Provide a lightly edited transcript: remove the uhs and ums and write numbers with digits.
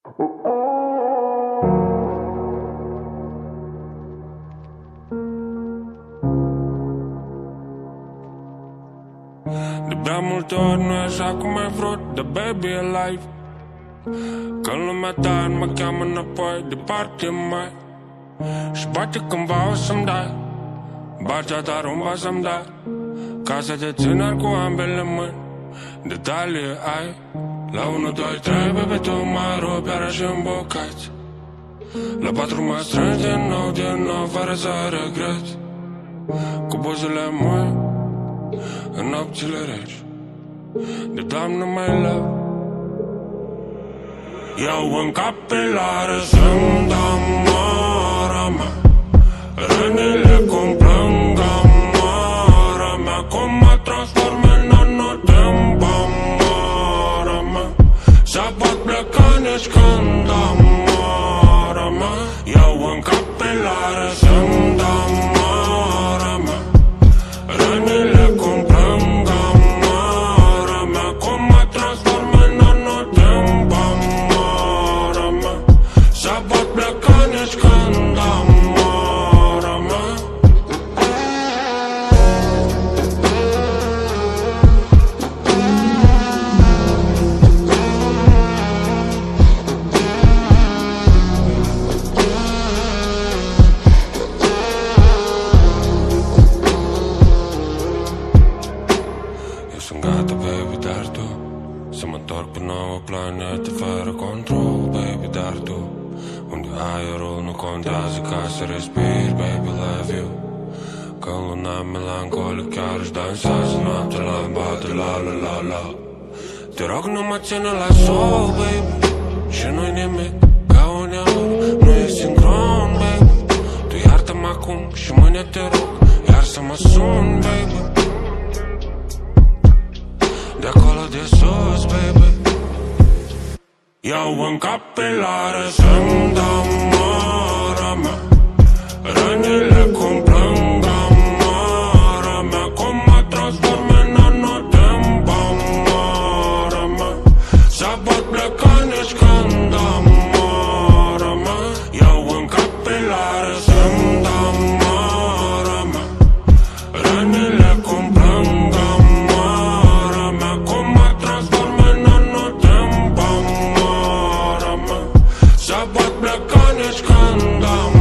De prea multe ori nu e așa cum ai vrut, dar baby e live. Când lumea ta mă cheamă înapoi, departe mai. Și poate cândva o să-mi dai barcea ta rumba să-mi dai. Casa de tânăr cu ambele mâini, detalii ai. La 1, 2, 3, baby, tu mă rupi iarăși în bucăți. La 4 mă strângi din nou, fără să regret. Cu buzele moi în nopțile reci, de doamnă mai love. Iau în capilare să-mi dau mora mea, rănile cum plâng amara mea, cum mă transform în anotempa mora mea. Și pot pleca nici când am mora mea. Iau în capilare să-mi dau mora mea, rănile cum plâng amara mea, cum mă transform în anotempa mora mea. Și pot pleca nici când am mora mea. Eu sunt gata, baby, dar tu să mă întorc pe nouă planetă fără control, baby, dar tu unde aerul nu contează ca să respiri, baby, love you. Când luna melancolic chiar își dansează noaptea la bate, la la la la. Te rog, nu mă ține la sol, baby, și nu-i nimic ca uneori, nu e sincron, baby. Tu iartă-mă acum și mâine te rog iar să mă sun, baby. De acolo de sus, baby. Iau în capilare să-mi dau mora mea, rănile cum plâng amara mea, cum mă transform în anotempa mora mea. Și pot pleca nici când am mora mea. Iau în capilare să-mi dau mora mea, rănile cum plâng amara mea, cum mă transform în anotempa mora mea. Și pot pleca nici când am